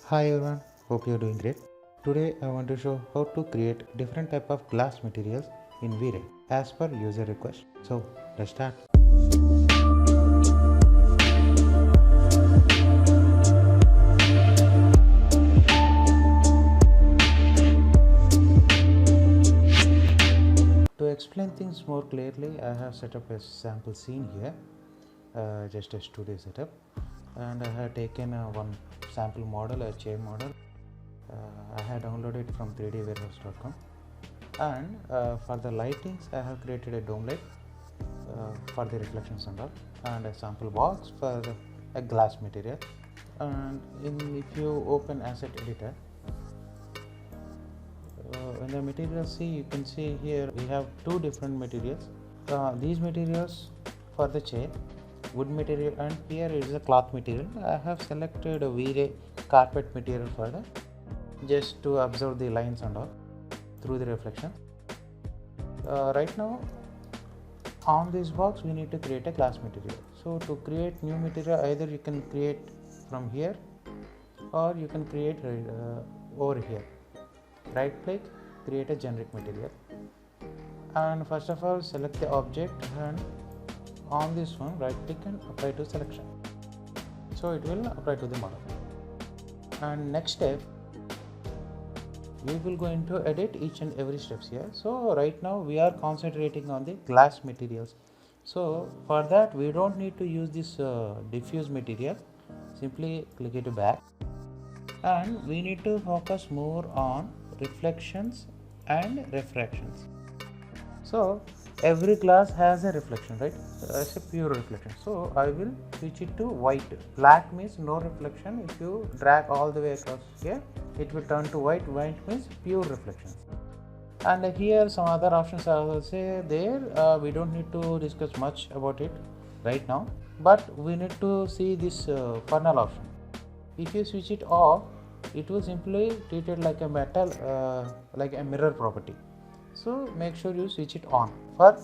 Hi everyone, hope you're doing great. Today I want to show how to create different type of glass materials in V-Ray as per user request. So let's start. To explain things more clearly, I have set up a sample scene here, just a studio setup, and I have taken one sample model, a chair model. I had downloaded it from 3dwarehouse.com, and for the lightings I have created a dome light for the reflections and all, and a sample box for a glass material. And if you open asset editor, in the material C, you can see here we have two different materials. These materials for the chair, wood material, and here is a cloth material. I have selected a V-Ray carpet material for that, just to observe the lines and all through the reflection. Right now on this box we need to create a glass material. So to create new material, either you can create from here or you can create over here. Right click, create a generic material, and first of all select the object, and on this one right click and apply to selection, so it will apply to the model. And next step, we will go into edit each and every steps here. So right now we are concentrating on the glass materials, so for that we don't need to use this diffuse material. Simply click it back, and we need to focus more on reflections and refractions. So every glass has a reflection, right? As a pure reflection. So I will switch it to white. Black means no reflection. If you drag all the way across here, it will turn to white. White means pure reflections. And here some other options are also there. We don't need to discuss much about it right now, but we need to see this funnel option. If you switch it off, it will simply treat it like a metal, like a mirror property. So make sure you switch it on for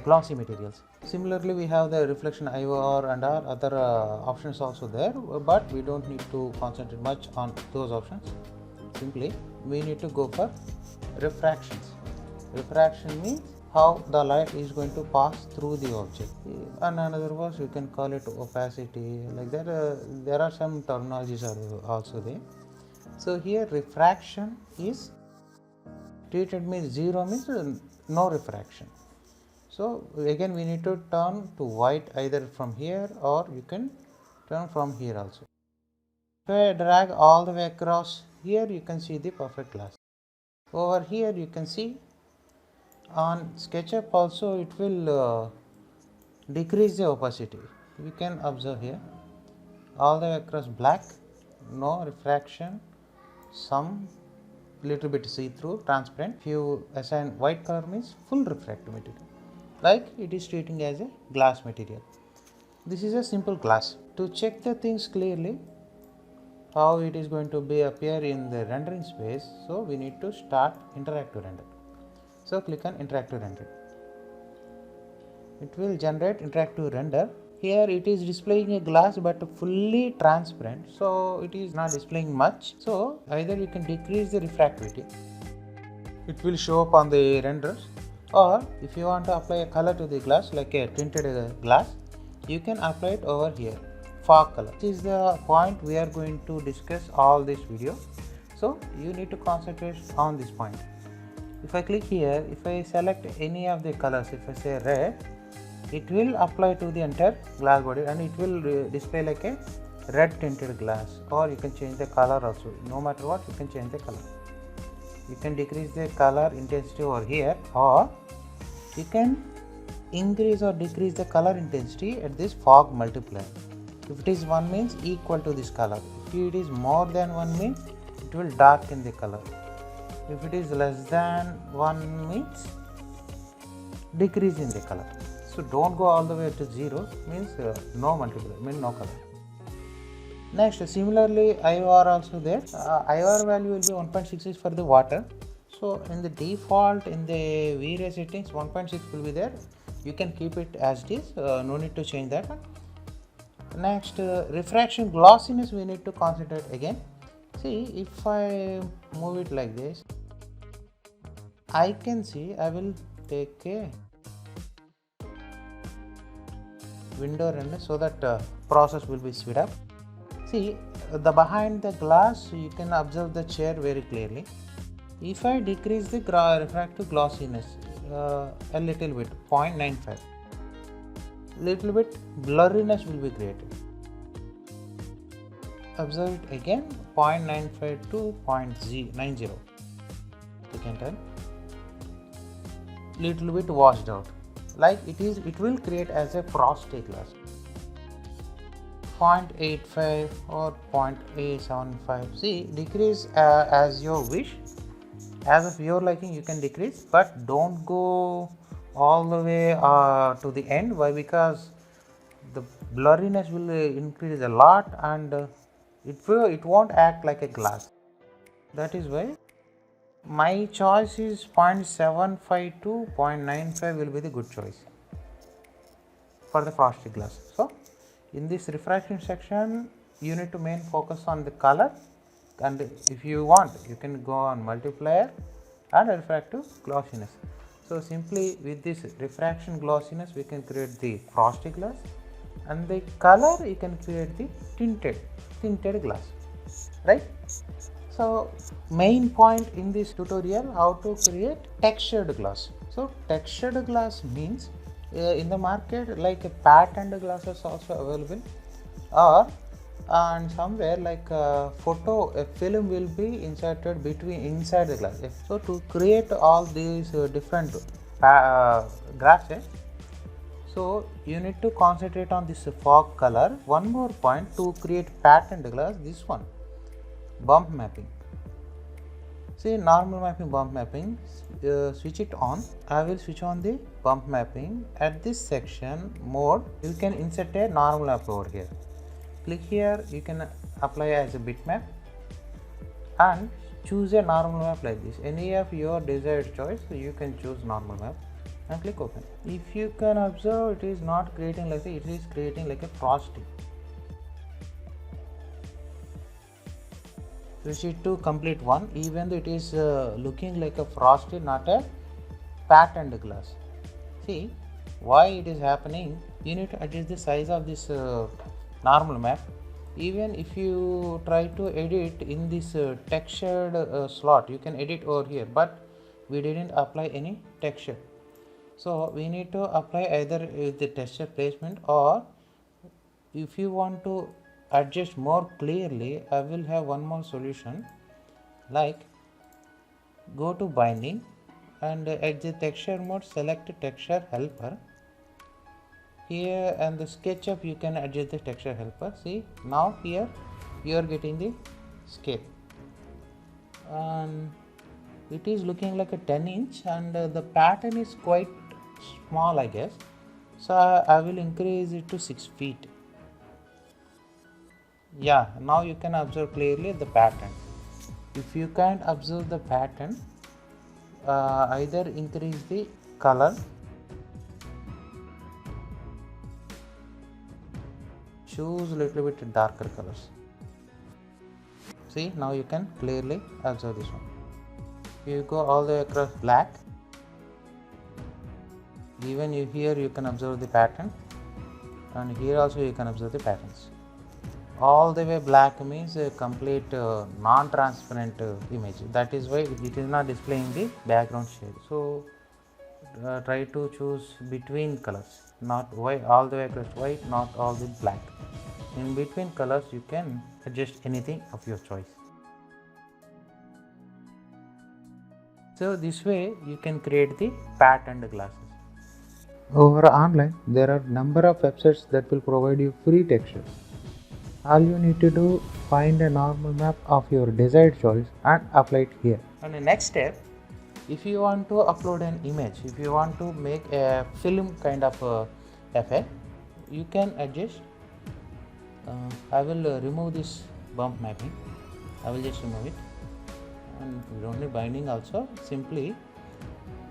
glossy materials. Similarly, we have the reflection IOR and our other options also there, but we don't need to concentrate much on those options. Simply we need to go for refractions. Refraction means how the light is going to pass through the object. And another words, you can call it opacity, like that. There are some terminologies are also there. So here refraction is treated means 0 means no refraction. So again we need to turn to white either from here, or you can turn from here also. If I drag all the way across here, you can see the perfect glass. Over here you can see on SketchUp also it will decrease the opacity. You can observe here all the way across black, no refraction, some little bit see-through, transparent. If you assign white color means full refractive material, like it is treating as a glass material. This is a simple glass. To check the things clearly, how it is going to be appear in the rendering space, so we need to start interactive render. So click on interactive render. It will generate interactive render. Here it is displaying a glass but fully transparent, so it is not displaying much. So either you can decrease the refractivity, it will show up on the renders, or if you want to apply a color to the glass like a tinted glass, you can apply it over here, fog color. This is the point we are going to discuss all this video, so you need to concentrate on this point. If I click here, if I select any of the colors, if I say red, it will apply to the entire glass body and it will display like a red tinted glass. Or you can change the color also. No matter what, you can change the color. You can decrease the color intensity over here, or you can increase or decrease the color intensity at this fog multiplier. If it is 1 means equal to this color. If it is more than 1 means it will darken the color. If it is less than 1 means decrease in the color. So don't go all the way to 0, means no multiplier, means no color. Next, similarly IOR also there. IOR value will be 1.66 for the water. So in the default, in the V-Ray settings, 1.6 will be there. You can keep it as it is, no need to change that one. Next, refraction glossiness we need to concentrate again. See, if I move it like this, I can see I will take a window render so that process will be speed up. See, the behind the glass you can observe the chair very clearly. If I decrease the refractive glossiness a little bit, 0.95, little bit blurriness will be created. Observe it again, 0.95 to 0.90. You can tell little bit washed out, like it will create as a frosty glass. 0.85 or 0.875. See, decrease as your wish, as of your liking you can decrease, but don't go all the way to the end. Why? Because the blurriness will increase a lot, and it won't act like a glass. That is why my choice is 0.75 to 0.95 will be the good choice for the frosty glass. So in this refraction section you need to main focus on the color, and if you want you can go on multiplier and refractive glossiness. So simply with this refraction glossiness we can create the frosty glass, and the color you can create the tinted glass, right? So main point in this tutorial, how to create textured glass. So textured glass means in the market like a patterned glasses also available, or and somewhere like a film will be inserted inside the glass. So to create all these different glasses, so you need to concentrate on this fog color. One more point to create patterned glass, this one, bump mapping. See, normal mapping, bump mapping, switch it on. I will switch on the bump mapping. At this section mode you can insert a normal map over here. Click here, you can apply as a bitmap and choose a normal map like this. Any of your desired choice, so you can choose normal map and click open. If you can observe, it is not creating like it is creating like a frosty. Switch it to complete one, even though it is looking like a frosty, not a patterned glass. See why it is happening. You need to adjust the size of this normal map. Even if you try to edit in this textured slot, you can edit over here, but we didn't apply any texture. So we need to apply either the texture placement, or if you want to adjust more clearly, I will have one more solution, like go to binding and at the texture mode select texture helper. Here and the SketchUp you can adjust the texture helper. See, now here you are getting the scale, and it is looking like a 10-inch, and the pattern is quite small, I guess. So I will increase it to 6 feet. Yeah, now you can observe clearly the pattern. If you can't observe the pattern, either increase the color, choose a little bit darker colors. See, now you can clearly observe this one. You go all the way across black, even here you can observe the pattern, and here also you can observe the patterns. All the way black means a complete non-transparent image. That is why it is not displaying the background shade. So try to choose between colors, not white, all the way across white, not all the black. In between colors you can adjust anything of your choice. So this way you can create the patterned glasses. Over online there are number of websites that will provide you free textures. All you need to do, find a normal map of your desired choice and apply it here. And the next step, if you want to upload an image, if you want to make a film kind of effect, you can adjust. I will remove this bump mapping. I will just remove it, and we don't need binding also. Simply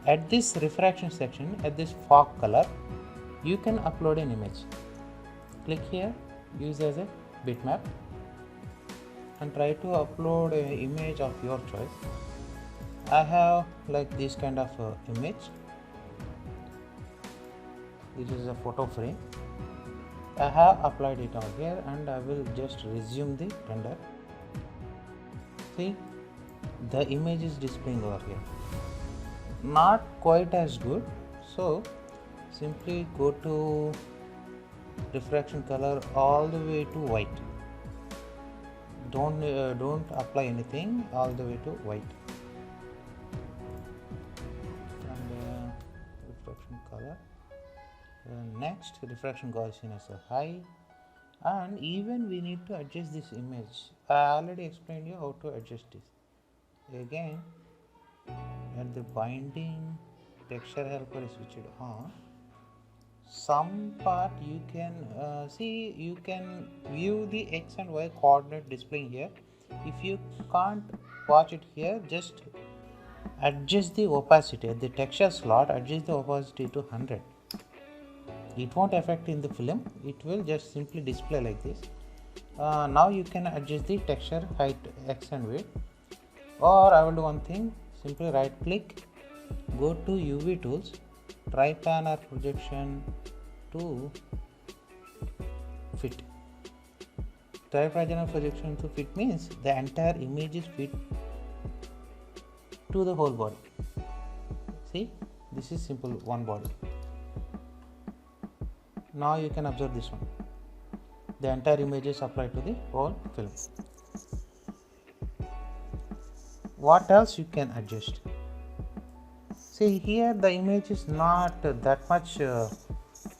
at this refraction section, at this fog color, you can upload an image. Click here use as a bitmap and try to upload an image of your choice. I have like this kind of image. This is a photo frame. I have applied it on here and I will just resume the render. See, the image is displaying over here. Not quite as good, so simply go to refraction color all the way to white. Don't apply anything, all the way to white. And refraction color. Next, refraction Gaussian as a high, and even we need to adjust this image. I already explained you how to adjust this. Again, at the binding texture helper is switched on. Some part you can see, you can view the x and y coordinate displaying here. If you can't watch it here, just adjust the opacity at the texture slot, adjust the opacity to 100. It won't affect in the film, it will just simply display like this. Now you can adjust the texture height, x and width, or I will do one thing, simply right click, go to UV tools, triplanar projection to fit. Triplanar projection to fit means the entire image is fit to the whole body. See, this is simple one body. Now you can observe this one. The entire image is applied to the whole film. What else you can adjust? See, here the image is not that much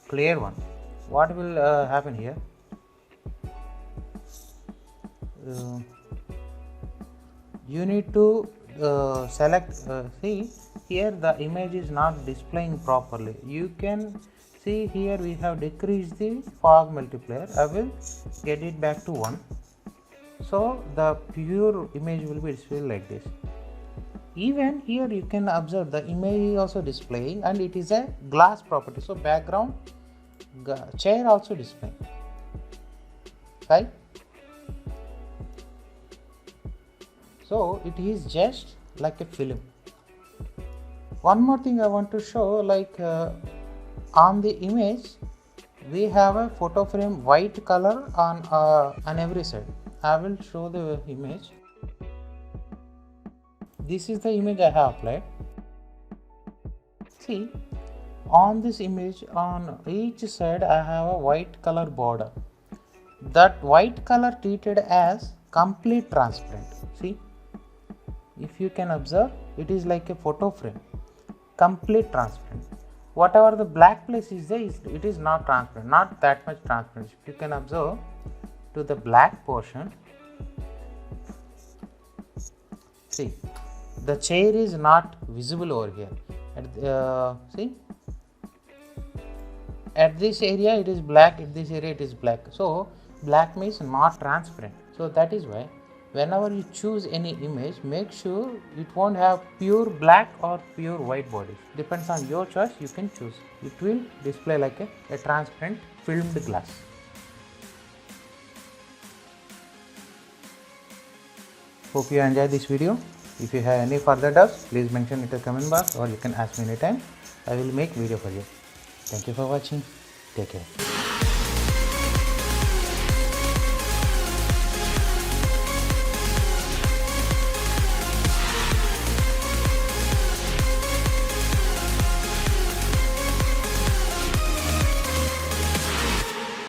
clear one. What will happen here? You need to select, see here the image is not displaying properly. You can see here we have decreased the fog multiplier. I will get it back to 1. So the pure image will be displayed like this. Even here you can observe the image is also displaying and it is a glass property. So background chair also displaying, right? So it is just like a film. One more thing I want to show, like on the image we have a photo frame white color on every side. I will show the image. This is the image I have applied. See, on this image on each side I have a white color border. That white color treated as complete transparent. See, if you can observe, it is like a photo frame, complete transparent. Whatever the black place is there, it is not transparent, not that much transparent. If you can observe to the black portion, see, the chair is not visible over here. See, at this area it is black, at this area it is black. So black means not transparent. So that is why whenever you choose any image, make sure it won't have pure black or pure white bodies. Depends on your choice, you can choose. It will display like a transparent filmed glass. Hope you enjoyed this video. If you have any further doubts, please mention it in the comment box or you can ask me anytime. I will make video for you. Thank you for watching. Take care.